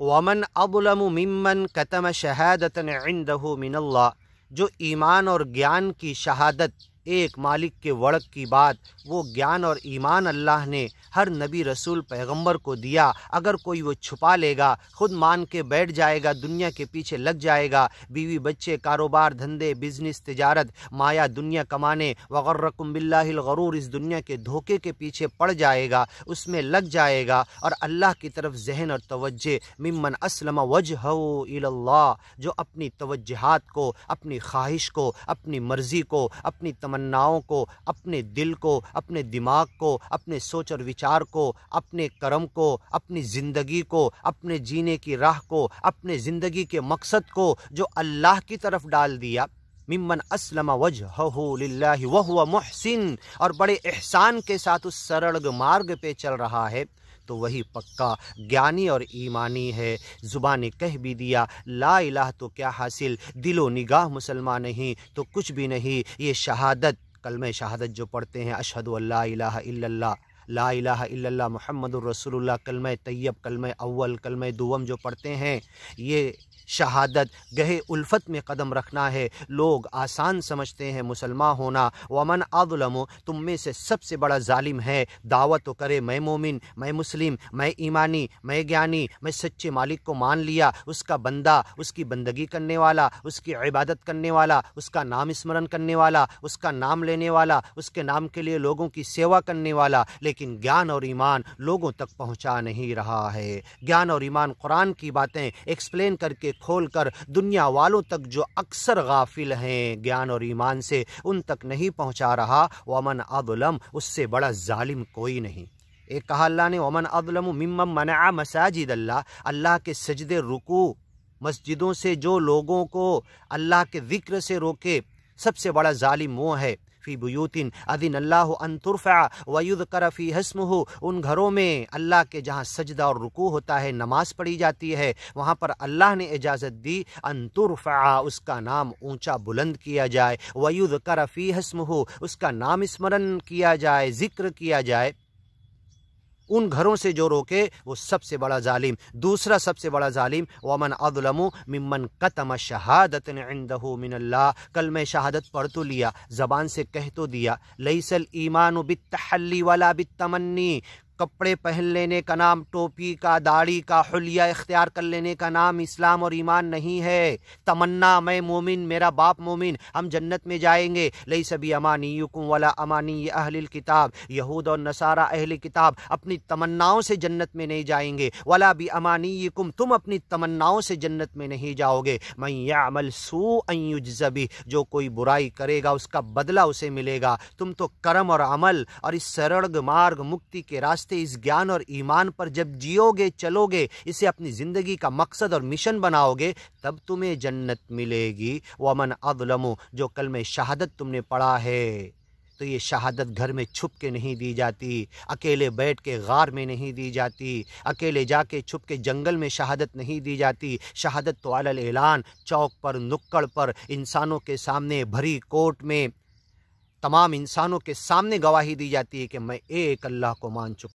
वमन अज़लमु मिम्मन कतम शहादतन इंदहु मिनल्लाह, जो ईमान और ज्ञान की शहादत, एक मालिक के वड़क की बात, वो ज्ञान और ईमान अल्लाह ने हर नबी रसूल पैगंबर को दिया। अगर कोई वो छुपा लेगा, खुद मान के बैठ जाएगा, दुनिया के पीछे लग जाएगा, बीवी बच्चे, कारोबार धंधे, बिजनेस, तिजारत, माया दुनिया कमाने, वगर्रकुम बिल्लाहिल गरूर, इस दुनिया के धोखे के पीछे पड़ जाएगा, उसमें लग जाएगा और अल्लाह की तरफ जहन और तवज्जे, मिम्मन अस्लमा वजहहु इलल्लाह, जो अपनी तवज्जुहात को, अपनी ख्वाहिश को, अपनी मर्ज़ी को, अपनी तमन्नाओं को, अपने दिल को, अपने दिमाग को, अपने सोच और विचार को, अपने कर्म को, अपनी ज़िंदगी को, अपने जीने की राह को, अपने ज़िंदगी के मकसद को जो अल्लाह की तरफ डाल दिया, मिम्मन अस्लमा वजहहु लिल्लाहि वहुवा मुहसिन, और बड़े एहसान के साथ उस सरल मार्ग पे चल रहा है, तो वही पक्का ज्ञानी और ईमानी है। ज़ुबान कह भी दिया ला इलाह तो क्या हासिल, दिलो निगाह मुसलमान नहीं तो कुछ भी नहीं। ये शहादत, कलमे शहादत जो पढ़ते हैं, अशहदु अल्ला इलाहा इल्लल्लाह, ला इलाहा इल्लल्लाह मुहम्मदुर रसूलुल्लाह, कलमे तैयब, कलमे अव्वल, कलमे दुवम जो पढ़ते हैं, ये शहादत गहे उल्फत में कदम रखना है। लोग आसान समझते हैं मुसलमान होना। वमन अज़लमु, तुम में से सबसे बड़ा जालिम है, दावत तो करे मैं मोमिन, मैं मुस्लिम, मैं ईमानी, मैं ज्ञानी, मैं सच्चे मालिक को मान लिया, उसका बंदा, उसकी बंदगी करने वाला, उसकी इबादत करने वाला, उसका नाम स्मरण करने वाला, उसका नाम लेने वाला, उसके नाम के लिए लोगों की सेवा करने वाला, लेकिन ज्ञान और ईमान लोगों तक पहुँचा नहीं रहा है। ज्ञान और ईमान कुरान की बातें एक्सप्लेन करके खोलकर दुनिया वालों तक जो अक्सर गाफिल हैं ज्ञान और ईमान से, उन तक नहीं पहुंचा रहा। वमन अज़लम, उससे बड़ा जालिम कोई नहीं। एक कहा अल्लाह ने, वमन अज़लमु मिम्मन मनअ मसाजिद अल्लाह, अल्लाह के सजदे रुकू, मस्जिदों से जो लोगों को अल्लाह के ज़िक्र से रोके, सबसे बड़ा जालिम वो है। फ़ी बुयूतिन अज़िनल्लाहु अन तुरफ़अ व युज़करा फ़ीहा इस्मुहु, उन घरों में अल्लाह के जहाँ सजदा और रुकू होता है, नमाज पढ़ी जाती है, वहाँ पर अल्लाह ने इजाज़त दी अन तुरफ़अ, उसका नाम ऊंचा बुलंद किया जाए, व युज़करा फ़ीहा इस्मुहु, उसका नाम स्मरण किया जाए, ज़िक्र किया जाए। उन घरों से जो रोके वो सबसे बड़ा जालिम। दूसरा सबसे बड़ा जालिम, वमन अज़लमु मिम्मन कतम शहादतन इंदहु मिनल्लाह, कल में शहादत पढ़ तो लिया, ज़बान से कह तो दिया, लैसल ईमानु बित्तहल्ली वला बित्तमन्नी, कपड़े पहन लेने का नाम, टोपी का, दाढ़ी का, हुलिया इख्तियार कर लेने का नाम इस्लाम और ईमान नहीं है। तमन्ना मैं मोमिन, मेरा बाप मोमिन, हम जन्नत में जाएंगे, लैसा बि अमानियुकुम वला अमानी अहलिल किताब, यहूद और नसारा अहले किताब अपनी तमन्नाओं से जन्नत में नहीं जाएंगे, वला बि अमानियुकुम, तुम अपनी तमन्नाओं से जन्नत में नहीं जाओगे। मन यअमल सूअन युज्ज़ा बिह, जो कोई बुराई करेगा उसका बदला उसे मिलेगा। तुम तो कर्म और अमल और इस सरल मार्ग मुक्ति के रास्ते, इस ज्ञान और ईमान पर जब जियोगे, चलोगे, इसे अपनी ज़िंदगी का मकसद और मिशन बनाओगे, तब तुम्हें जन्नत मिलेगी। वमन अज़लमु, जो कलमे शहादत तुमने पढ़ा है, तो ये शहादत घर में छुप के नहीं दी जाती, अकेले बैठ के गार में नहीं दी जाती, अकेले जाके छुप के जंगल में शहादत नहीं दी जाती। शहादत तो अलल ऐलान, चौक पर, नुक्कड़ पर, इंसानों के सामने, भरी कोर्ट में, तमाम इंसानों के सामने गवाही दी जाती है कि मैं एक अल्लाह को मान चुका